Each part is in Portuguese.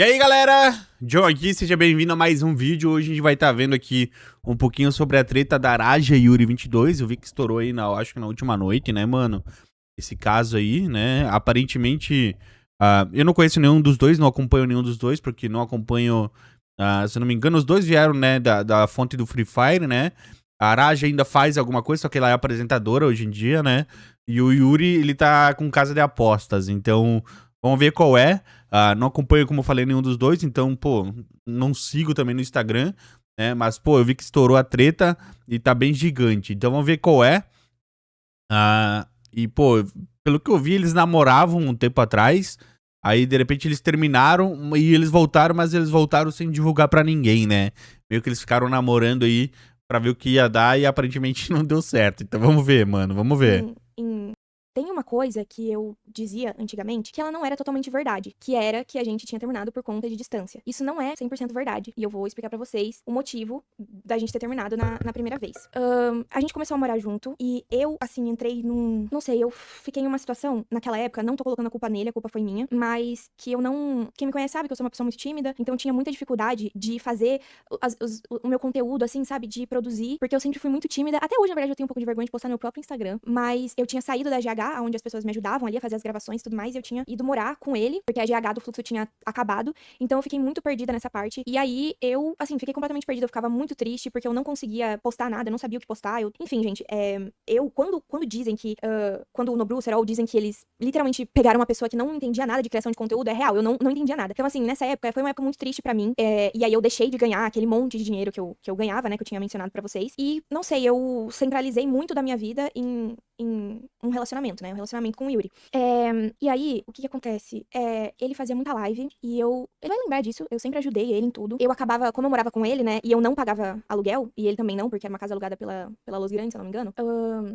E aí galera, John aqui, seja bem-vindo a mais um vídeo. Hoje a gente vai estar vendo aqui um pouquinho sobre a treta da Araja e Yuri 22. Eu vi que estourou aí, acho que na última noite, né, mano? Esse caso aí, né? Aparentemente, eu não conheço nenhum dos dois, não acompanho nenhum dos dois, porque não acompanho, se eu não me engano, os dois vieram, né, da fonte do Free Fire, né? A Araja ainda faz alguma coisa, só que ela é apresentadora hoje em dia, né? E o Yuri, ele tá com casa de apostas, então vamos ver qual é. Não acompanho, como eu falei, nenhum dos dois, então, pô, não sigo também no Instagram, né? Mas, pô, eu vi que estourou a treta e tá bem gigante. Então vamos ver qual é. E, pô, pelo que eu vi, eles namoravam um tempo atrás. Aí, de repente, eles terminaram e eles voltaram, mas eles voltaram sem divulgar pra ninguém, né? Meio que eles ficaram namorando aí pra ver o que ia dar e aparentemente não deu certo. Então vamos ver, mano, vamos ver. Tem uma coisa que eu dizia antigamente que ela não era totalmente verdade, que era que a gente tinha terminado por conta de distância. Isso não é 100% verdade, e eu vou explicar pra vocês o motivo da gente ter terminado na primeira vez. A gente começou a morar junto, e eu, assim, entrei num... Não sei, eu fiquei em uma situação, naquela época, não tô colocando a culpa nele, a culpa foi minha, mas que eu não... Quem me conhece sabe que eu sou uma pessoa muito tímida, então eu tinha muita dificuldade de fazer o meu conteúdo, assim, sabe, de produzir, porque eu sempre fui muito tímida. Até hoje, na verdade, eu tenho um pouco de vergonha de postar no meu próprio Instagram, mas eu tinha saído da GH, onde as pessoas me ajudavam ali a fazer as gravações e tudo mais, e eu tinha ido morar com ele, porque a GH do Fluxo tinha acabado, então eu fiquei muito perdida nessa parte, e aí eu, assim, fiquei completamente perdida, eu ficava muito triste, porque eu não conseguia postar nada, eu não sabia o que postar, enfim, gente, quando dizem que, quando o Nobru, o Serol, dizem que eles literalmente pegaram uma pessoa que não entendia nada de criação de conteúdo, é real, eu não entendia nada. Então, assim, nessa época, foi uma época muito triste pra mim, e aí eu deixei de ganhar aquele monte de dinheiro que eu ganhava, né, que eu tinha mencionado pra vocês, e, não sei, eu centralizei muito da minha vida em um relacionamento, né? Um relacionamento com o Yuri. E aí, o que acontece? Ele fazia muita live e ele vai lembrar disso, eu sempre ajudei ele em tudo. Eu acabava, como eu morava com ele, né? E eu não pagava aluguel, e ele também não, porque era uma casa alugada pela Los Grandes, se eu não me engano.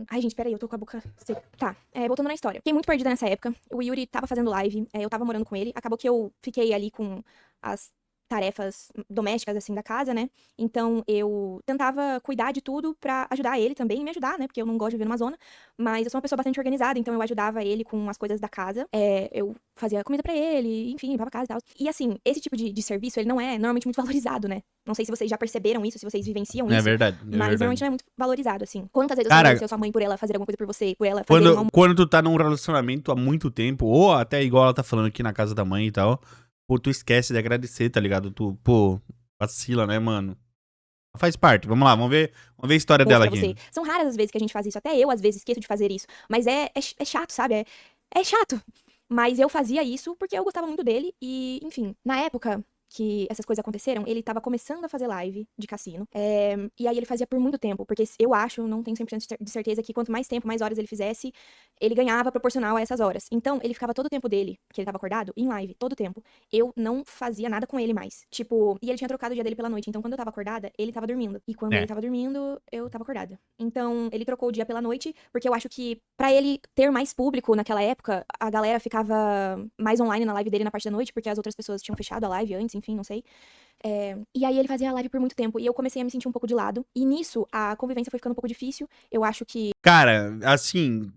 Ai, gente, peraí, eu tô com a boca seca. Tá, voltando na história. Fiquei muito perdida nessa época. O Yuri tava fazendo live, eu tava morando com ele. Acabou que eu fiquei ali com as tarefas domésticas, assim, da casa, né? Então, eu tentava cuidar de tudo pra ajudar ele também e me ajudar, né? Porque eu não gosto de viver numa zona. Mas eu sou uma pessoa bastante organizada, então eu ajudava ele com as coisas da casa. Eu fazia comida pra ele, enfim, limpava a casa e tal. E, assim, esse tipo de serviço, ele não é normalmente muito valorizado, né? Não sei se vocês já perceberam isso, se vocês vivenciam É isso. verdade, é Mas verdade. normalmente não é muito valorizado, assim. Quantas vezes você Cara, agradeceu sua mãe por ela fazer alguma coisa por você, por ela fazer um almoço? quando tu tá num relacionamento há muito tempo, ou até igual ela tá falando aqui na casa da mãe e tal, pô, tu esquece de agradecer, tá ligado? Tu, pô, vacila, né, mano? Faz parte, vamos lá, vamos ver a história dela Pra aqui. você. São raras as vezes que a gente faz isso. Até eu, às vezes, esqueço de fazer isso. Mas é chato, sabe? É chato. Mas eu fazia isso porque eu gostava muito dele. E, enfim, na época que essas coisas aconteceram, ele tava começando a fazer live de cassino. E aí ele fazia por muito tempo. Porque eu acho, não tenho 100% de certeza, que quanto mais tempo, mais horas ele fizesse, ele ganhava proporcional a essas horas. Então, ele ficava todo o tempo dele, que ele tava acordado, em live, todo o tempo. Eu não fazia nada com ele mais. Tipo, e ele tinha trocado o dia dele pela noite. Então, quando eu tava acordada, ele tava dormindo. E quando ele É, tava dormindo, eu tava acordada. Então, ele trocou o dia pela noite, porque eu acho que pra ele ter mais público naquela época, a galera ficava mais online na live dele na parte da noite, porque as outras pessoas tinham fechado a live antes, enfim, não sei. E aí ele fazia a live por muito tempo, e eu comecei a me sentir um pouco de lado. E nisso, a convivência foi ficando um pouco difícil. Eu acho que... cara, assim,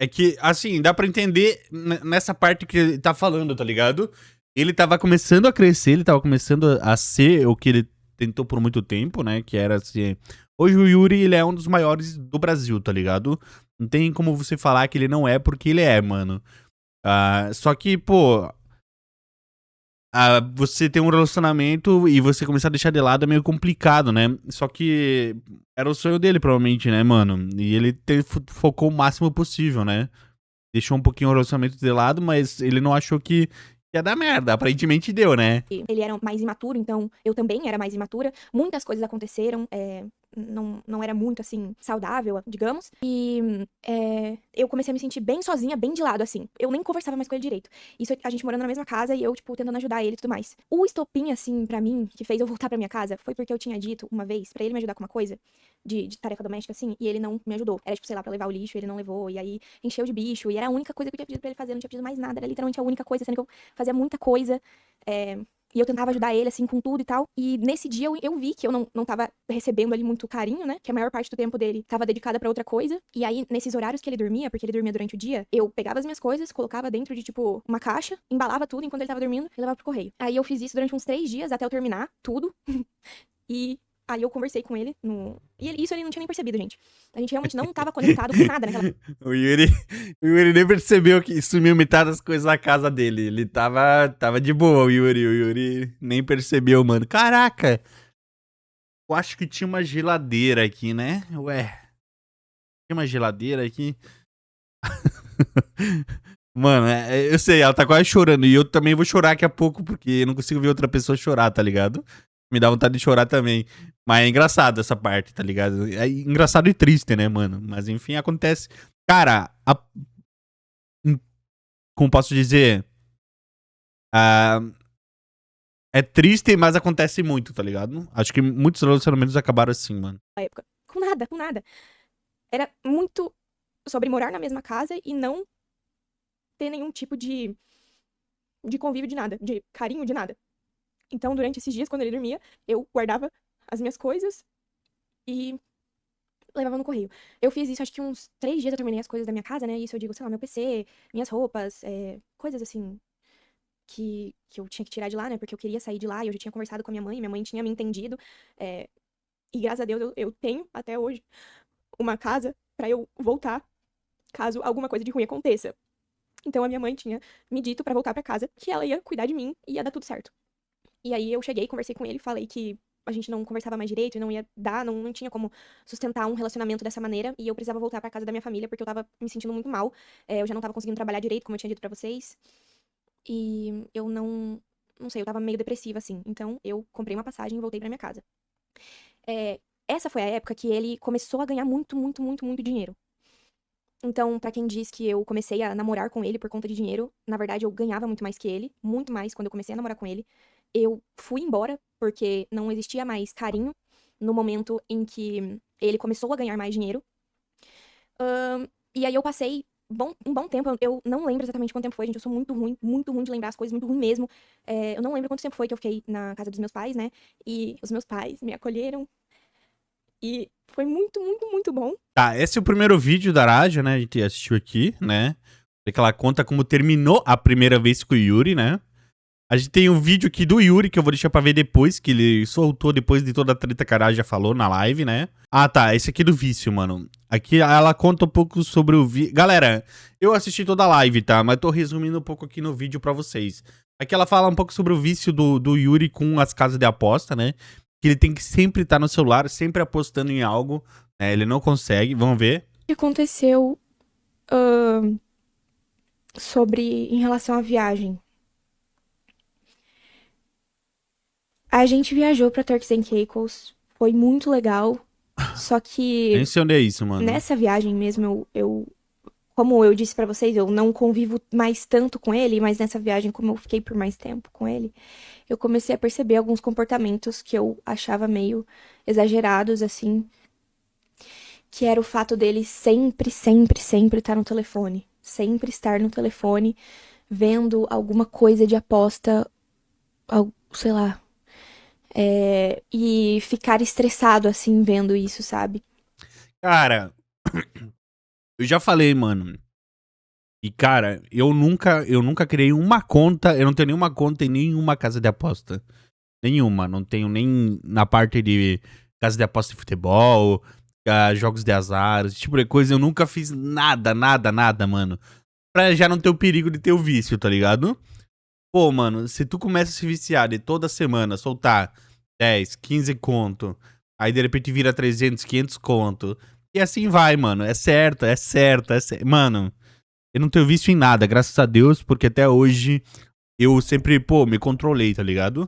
é que, assim, dá pra entender nessa parte que ele tá falando, tá ligado? Ele tava começando a crescer, ele tava começando a ser o que ele tentou por muito tempo, né? Que era assim. Hoje o Yuri, ele é um dos maiores do Brasil, tá ligado? Não tem como você falar que ele não é, porque ele é, mano. Só que, pô, você tem um relacionamento e você começar a deixar de lado é meio complicado, né? Só que era o sonho dele, provavelmente, né, mano? E ele focou o máximo possível, né? Deixou um pouquinho o relacionamento de lado, mas ele não achou que ia dar merda. Aparentemente deu, né? ele era mais imaturo, então eu também era mais imatura. Muitas coisas aconteceram, não era muito, assim, saudável, digamos. E eu comecei a me sentir bem sozinha, bem de lado, assim. Eu nem conversava mais com ele direito. Isso a gente morando na mesma casa e eu, tipo, tentando ajudar ele e tudo mais. O estopim, assim, pra mim, que fez eu voltar pra minha casa, foi porque eu tinha dito uma vez pra ele me ajudar com uma coisa de tarefa doméstica, assim, e ele não me ajudou. Era, tipo, sei lá, pra levar o lixo, ele não levou, e aí encheu de bicho, e era a única coisa que eu tinha pedido pra ele fazer, eu não tinha pedido mais nada, era literalmente a única coisa, sendo que eu fazia muita coisa. E eu tentava ajudar ele, assim, com tudo e tal. E nesse dia eu vi que eu não tava recebendo ali muito carinho, né? Que a maior parte do tempo dele tava dedicada pra outra coisa. E aí, nesses horários que ele dormia, porque ele dormia durante o dia, eu pegava as minhas coisas, colocava dentro de, tipo, uma caixa, embalava tudo enquanto ele tava dormindo e levava pro correio. Aí eu fiz isso durante uns 3 dias até eu terminar tudo. E aí eu conversei com ele no... Isso ele não tinha nem percebido, gente. A gente realmente não tava conectado com nada naquela... O Yuri, o Yuri nem percebeu que sumiu metade das coisas da casa dele. Ele tava de boa, o Yuri nem percebeu, mano. Caraca! Eu acho que tinha uma geladeira aqui, né? Ué, tinha uma geladeira aqui. Mano, eu sei, ela tá quase chorando. E eu também vou chorar daqui a pouco, porque eu não consigo ver outra pessoa chorar, tá ligado? Me dá vontade de chorar também. Mas é engraçado essa parte, tá ligado? É engraçado e triste, né, mano? Mas enfim, acontece. Cara, como posso dizer? Ah, é triste, mas acontece muito, tá ligado? Acho que muitos relacionamentos acabaram assim, mano. época. Com nada, com nada. Era muito sobre morar na mesma casa e não ter nenhum tipo de convívio de nada, de carinho de nada. Então, durante esses dias, quando ele dormia, eu guardava as minhas coisas e levava no correio. Eu fiz isso, acho que uns 3 dias eu terminei as coisas da minha casa, né? Isso eu digo, sei lá, meu PC, minhas roupas, coisas assim que eu tinha que tirar de lá, né? Porque eu queria sair de lá e eu já tinha conversado com a minha mãe tinha me entendido. E graças a Deus eu tenho até hoje uma casa pra eu voltar caso alguma coisa de ruim aconteça. Então a minha mãe tinha me dito pra voltar pra casa que ela ia cuidar de mim e ia dar tudo certo. E aí eu cheguei, conversei com ele, falei que a gente não conversava mais direito e não ia dar, não tinha como sustentar um relacionamento dessa maneira. E eu precisava voltar pra casa da minha família porque eu tava me sentindo muito mal. Eu já não tava conseguindo trabalhar direito, como eu tinha dito pra vocês. E eu não sei, eu tava meio depressiva, assim. Então eu comprei uma passagem e voltei pra minha casa. Essa foi a época que ele começou a ganhar muito, muito, muito, muito dinheiro. Então, pra quem diz que eu comecei a namorar com ele por conta de dinheiro, na verdade eu ganhava muito mais que ele, muito mais quando eu comecei a namorar com ele. Eu fui embora porque não existia mais carinho no momento em que ele começou a ganhar mais dinheiro. E aí eu passei um bom tempo, eu não lembro exatamente quanto tempo foi, gente, eu sou muito ruim de lembrar as coisas, muito ruim mesmo. Eu não lembro quanto tempo foi que eu fiquei na casa dos meus pais, né? E os meus pais me acolheram. E foi muito, muito, muito bom. Tá, esse é o primeiro vídeo da Raja, né? A gente assistiu aqui, né? Que ela conta como terminou a primeira vez com o Yuri, né? A gente tem um vídeo aqui do Yuri que eu vou deixar pra ver depois, que ele soltou depois de toda a treta que a Raja falou na live, né? Ah, tá. Esse aqui é do vício, mano. Aqui ela conta um pouco sobre o vício. Galera, eu assisti toda a live, tá? Mas tô resumindo um pouco aqui no vídeo pra vocês. Aqui ela fala um pouco sobre o vício do Yuri com as casas de aposta, né? Que ele tem que sempre estar no celular, sempre apostando em algo. Né? Ele não consegue. Vamos ver. O que aconteceu em relação à viagem? A gente viajou pra Turks and Caicos, foi muito legal, só que Nem sei onde é isso, mano. nessa viagem mesmo, como eu disse pra vocês, eu não convivo mais tanto com ele, mas nessa viagem, como eu fiquei por mais tempo com ele, eu comecei a perceber alguns comportamentos que eu achava meio exagerados, assim, que era o fato dele sempre estar no telefone. Sempre estar no telefone, vendo alguma coisa de aposta, sei lá. E ficar estressado, assim, vendo isso, sabe? Cara, eu já falei, mano. E, cara, eu nunca criei uma conta. Eu não tenho nenhuma conta em nenhuma casa de aposta. Nenhuma. Não tenho nem na parte de casa de aposta de futebol, jogos de azar, esse tipo de coisa. Eu nunca fiz nada, mano. Pra já não ter o perigo de ter o vício, tá ligado? Pô, mano, se tu começa a se viciar de toda semana, soltar 10, 15 conto, aí de repente vira 300, 500 conto, e assim vai, mano. É certo. Mano, eu não tenho vício em nada, graças a Deus, porque até hoje eu sempre, pô, me controlei, tá ligado?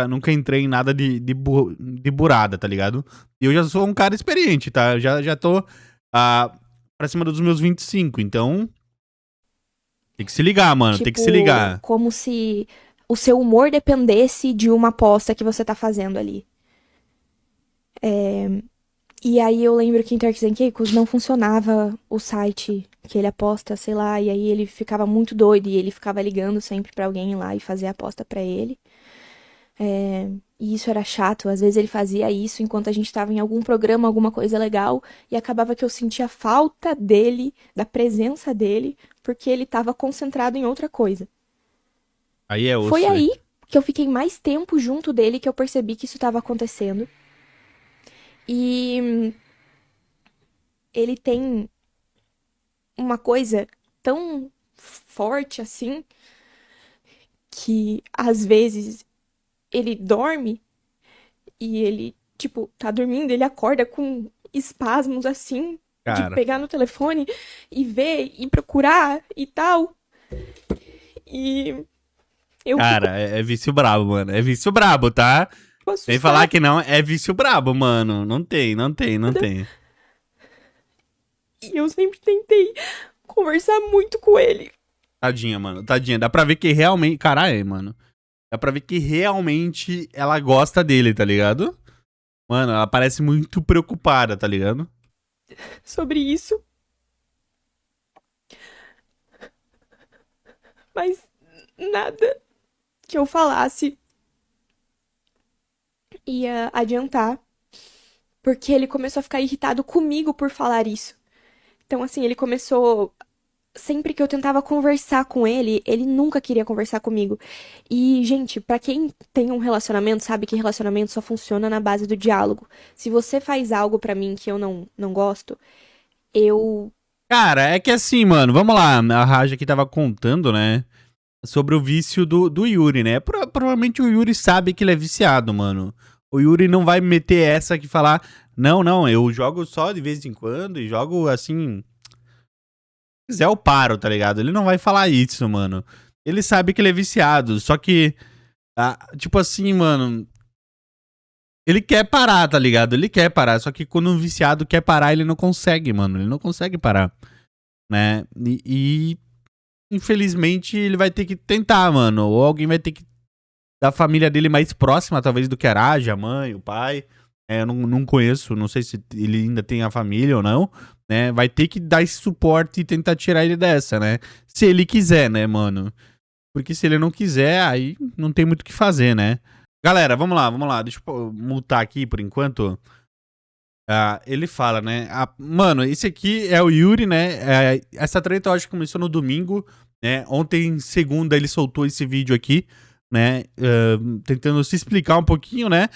Nunca entrei em nada de burada, tá ligado? E eu já sou um cara experiente, tá? Já tô pra cima dos meus 25, então tem que se ligar, mano, tem que se ligar. Como se o seu humor dependesse de uma aposta que você tá fazendo ali. E aí eu lembro que em Turks and Caicos não funcionava o site que ele aposta, sei lá, e aí ele ficava muito doido e ele ficava ligando sempre pra alguém ir lá e fazer a aposta pra ele. E isso era chato, às vezes ele fazia isso enquanto a gente tava em algum programa, alguma coisa legal, e acabava que eu sentia falta dele, da presença dele, porque ele tava concentrado em outra coisa. Aí é Foi osso, velho. aí que eu fiquei mais tempo junto dele que eu percebi que isso estava acontecendo. E ele tem uma coisa tão forte assim que às vezes ele dorme e ele, tipo, tá dormindo, ele acorda com espasmos assim de Cara. pegar no telefone e ver e procurar e tal. E eu fico Cara, é vício brabo, mano. É vício brabo, tá? Vem falar assustada que não, é vício brabo, mano. Não tem, não tem, não tem. e eu sempre tentei conversar muito com ele. Tadinha, mano. Tadinha. Dá pra ver que realmente. Caralho, mano. Dá pra ver que realmente ela gosta dele, tá ligado? Mano, ela parece muito preocupada, tá ligado? Sobre isso, mas nada que eu falasse ia adiantar, porque ele começou a ficar irritado comigo por falar isso. Então, assim, ele começou. Sempre que eu tentava conversar com ele, ele nunca queria conversar comigo. E, gente, pra quem tem um relacionamento, sabe que relacionamento só funciona na base do diálogo. Se você faz algo pra mim que eu não gosto, eu. Cara, é que assim, mano, vamos lá. A Raja aqui tava contando, né? Sobre o vício do Yuri, né? Provavelmente o Yuri sabe que ele é viciado, mano. O Yuri não vai meter essa aqui e falar: não, não, eu jogo só de vez em quando e jogo assim. Se quiser, eu paro, tá ligado? Ele não vai falar isso, mano. Ele sabe que ele é viciado, só que. Tipo assim, mano. Ele quer parar, tá ligado? Ele quer parar, só que quando um viciado quer parar, ele não consegue, mano. Ele não consegue parar, né? Infelizmente ele vai ter que tentar, mano. Ou alguém vai ter que. Da família dele mais próxima, talvez, do que a Araja, a mãe, o pai. Eu não conheço, não sei se ele ainda tem a família ou não, né? Vai ter que dar esse suporte e tentar tirar ele dessa, né? Se ele quiser, né, mano? Porque se ele não quiser, aí não tem muito o que fazer, né? Galera, vamos lá, vamos lá. Deixa eu multar aqui por enquanto. Ele fala, né? Mano, esse aqui é o Yuri, né? Essa treta eu acho que começou no domingo, né? Ontem, segunda, ele soltou esse vídeo aqui, né? Tentando se explicar um pouquinho, né?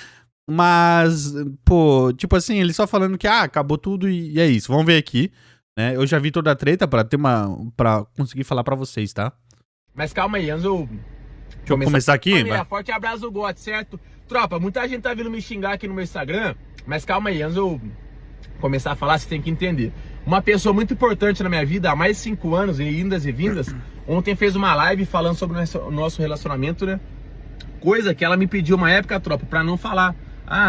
Mas, pô, tipo assim, ele só falando que acabou tudo e é isso. Vamos ver aqui, né? Eu já vi toda a treta pra ter para conseguir falar pra vocês, tá? Mas calma aí, antes eu Deixa eu começar aqui, família, forte abraço do GOT, certo? Tropa, muita gente tá vindo me xingar aqui no meu Instagram, mas calma aí, antes eu começar a falar, você tem que entender. Uma pessoa muito importante na minha vida, há mais de 5 anos, em indas e vindas, ontem fez uma live falando sobre o nosso relacionamento, né? Coisa que ela me pediu uma época, tropa, pra não falar.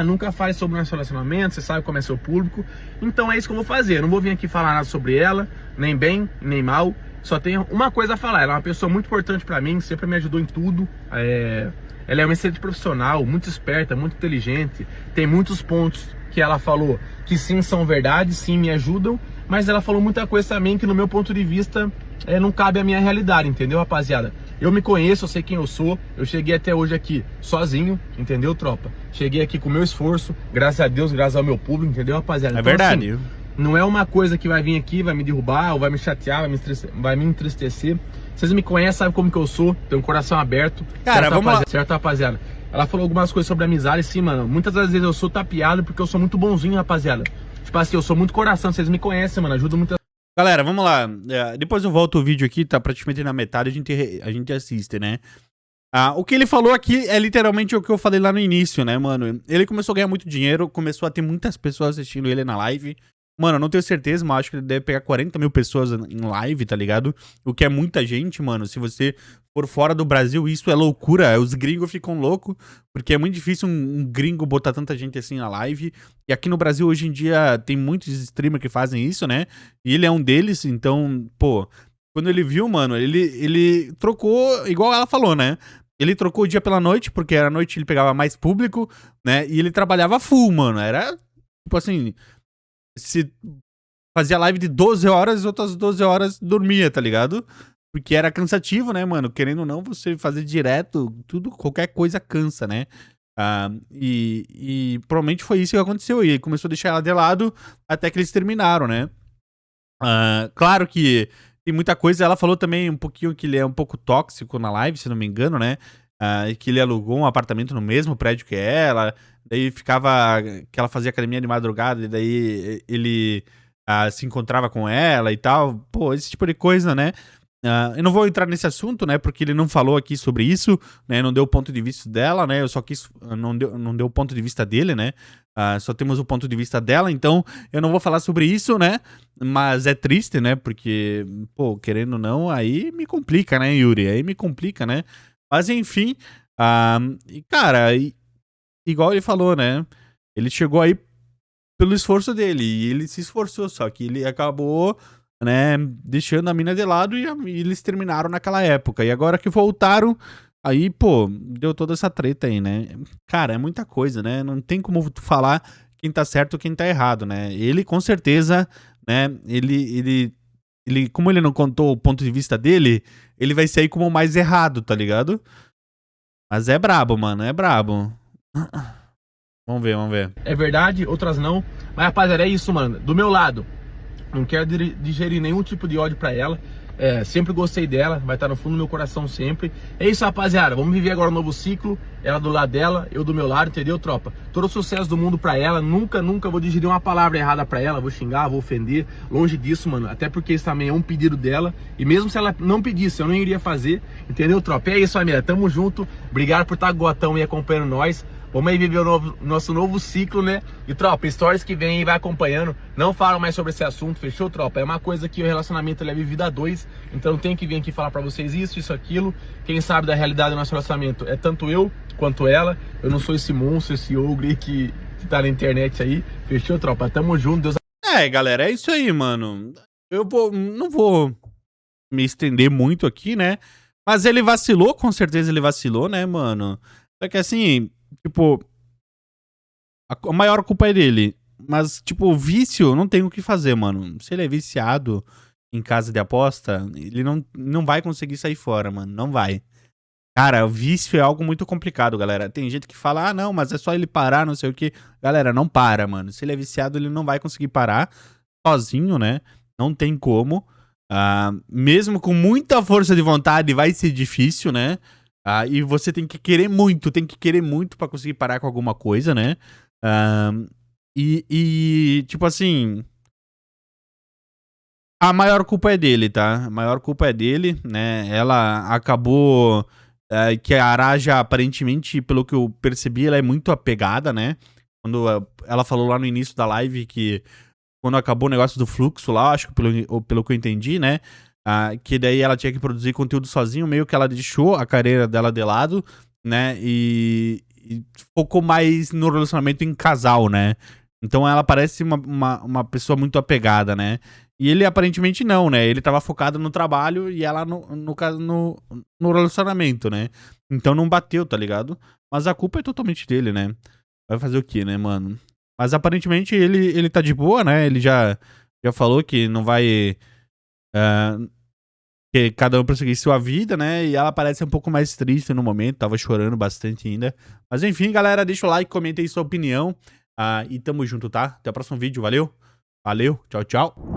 Nunca fale sobre o nosso relacionamento, você sabe como é seu público. Então é isso que eu vou fazer, eu não vou vir aqui falar nada sobre ela, nem bem, nem mal. Só tenho uma coisa a falar, ela é uma pessoa muito importante pra mim, sempre me ajudou em tudo. Ela é uma excelente profissional, muito esperta, muito inteligente. Tem muitos pontos que ela falou que sim, são verdade, sim, me ajudam. Mas ela falou muita coisa também que no meu ponto de vista não cabe à minha realidade, entendeu, rapaziada? Eu me conheço, eu sei quem eu sou. Eu cheguei até hoje aqui sozinho, entendeu, tropa? Cheguei aqui com o meu esforço, graças a Deus, graças ao meu público, entendeu, rapaziada? É Então, verdade. Assim, não é uma coisa que vai vir aqui, vai me derrubar, ou vai me chatear, vai me entristecer. Vocês me conhecem, sabem como que eu sou, tenho um coração aberto. Cara, certo, vamos lá. Certo, rapaziada? Ela falou algumas coisas sobre amizade, sim, mano. Muitas das vezes eu sou tapeado porque eu sou muito bonzinho, rapaziada. Tipo assim, eu sou muito coração, vocês me conhecem, mano, ajuda muito. Galera, vamos lá. Depois eu volto o vídeo aqui, tá praticamente na metade, a gente assiste, né? O que ele falou aqui é literalmente o que eu falei lá no início, né, mano? Ele começou a ganhar muito dinheiro, começou a ter muitas pessoas assistindo ele na live. Mano, eu não tenho certeza, mas acho que ele deve pegar 40 mil pessoas em live, tá ligado? O que é muita gente, mano. Se você for fora do Brasil, isso é loucura. Os gringos ficam loucos, porque é muito difícil um gringo botar tanta gente assim na live. E aqui no Brasil, hoje em dia, tem muitos streamers que fazem isso, né? E ele é um deles, então, pô... Quando ele viu, mano, ele trocou, igual ela falou, né? Ele trocou o dia pela noite, porque à noite ele pegava mais público, né? E ele trabalhava full, mano. Era, tipo assim... Se fazia live de 12 horas, outras 12 horas dormia, tá ligado? Porque era cansativo, né, mano? Querendo ou não, você fazer direto, tudo, qualquer coisa cansa, né? E provavelmente foi isso que aconteceu. E ele começou a deixar ela de lado até que eles terminaram, né? Claro que tem muita coisa. Ela falou também um pouquinho que ele é um pouco tóxico na live, se não me engano, né? Que ele alugou um apartamento no mesmo prédio que ela. Daí ficava... que ela fazia academia de madrugada. E daí ele se encontrava com ela e tal. Pô, esse tipo de coisa, né? Eu não vou entrar nesse assunto, né? Porque ele não falou aqui sobre isso, né? Não deu o ponto de vista dela, né? Eu só quis... Não deu o ponto de vista dele, né? Só temos o ponto de vista dela, então eu não vou falar sobre isso, né? Mas é triste, né? Porque, pô, querendo ou não, aí me complica, né, Yuri? Aí me complica, né? Mas enfim, e cara, igual ele falou, né? Ele chegou aí pelo esforço dele, e ele se esforçou, só que ele acabou, né, deixando a mina de lado e eles terminaram naquela época. E agora que voltaram, aí, pô, deu toda essa treta aí, né? Cara, é muita coisa, né? Não tem como tu falar quem tá certo ou quem tá errado, né? Ele, com certeza, né, ele, como ele não contou o ponto de vista dele, ele vai sair como o mais errado, tá ligado? Mas é brabo, mano, é brabo. Vamos ver, vamos ver. É verdade, outras não. Mas, rapaziada, é isso, mano. Do meu lado, não quero digerir nenhum tipo de ódio pra ela. Sempre gostei dela, vai estar no fundo do meu coração sempre. É isso, rapaziada, vamos viver agora um novo ciclo. Ela do lado dela, eu do meu lado, entendeu, tropa? Todo o sucesso do mundo pra ela. Nunca vou digerir uma palavra errada pra ela. Vou xingar, vou ofender, longe disso, mano. Até porque isso também é um pedido dela. E mesmo se ela não pedisse, eu não iria fazer. Entendeu, tropa? É isso, família, tamo junto. Obrigado por estar gotão e acompanhando nós. Vamos aí viver o nosso novo ciclo, né? E, tropa, stories que vem e vai acompanhando. Não falam mais sobre esse assunto, fechou, tropa? É uma coisa que o relacionamento é vivido a dois. Então tem que vir aqui falar pra vocês isso, aquilo. Quem sabe da realidade do nosso relacionamento é tanto eu quanto ela. Eu não sou esse monstro, esse ogre que tá na internet aí. Fechou, tropa? Tamo junto, Deus... Galera, é isso aí, mano. Não vou me estender muito aqui, né? Mas ele vacilou, com certeza ele vacilou, né, mano? Só que assim... Tipo, a maior culpa é dele. Mas, tipo, o vício não tem o que fazer, mano. Se ele é viciado em casa de aposta, ele não vai conseguir sair fora, mano. Não vai. Cara, o vício é algo muito complicado, galera. Tem gente que fala, não, mas é só ele parar, não sei o que. Galera, não para, mano. Se ele é viciado, ele não vai conseguir parar sozinho, né? Não tem como. Mesmo com muita força de vontade, vai ser difícil, né? E você tem que querer muito pra conseguir parar com alguma coisa, né? Tipo assim... A maior culpa é dele, tá? A maior culpa é dele, né? Ela acabou... que a Araja, aparentemente, pelo que eu percebi, ela é muito apegada, né? Quando ela falou lá no início da live que... Quando acabou o negócio do fluxo lá, acho que pelo que eu entendi, né? Que daí ela tinha que produzir conteúdo sozinho, meio que ela deixou a carreira dela de lado, né, e focou mais no relacionamento em casal, né, então ela parece uma pessoa muito apegada, né, e ele aparentemente não, né, ele tava focado no trabalho e ela no relacionamento, né, então não bateu, tá ligado, mas a culpa é totalmente dele, né, vai fazer o quê, né, mano, mas aparentemente ele tá de boa, né, ele já falou que não vai... que cada um prosseguir sua vida, né? E ela parece um pouco mais triste no momento, tava chorando bastante ainda. Mas enfim, galera, deixa o like, comenta aí sua opinião. E tamo junto, tá? Até o próximo vídeo, valeu? Valeu, tchau, tchau.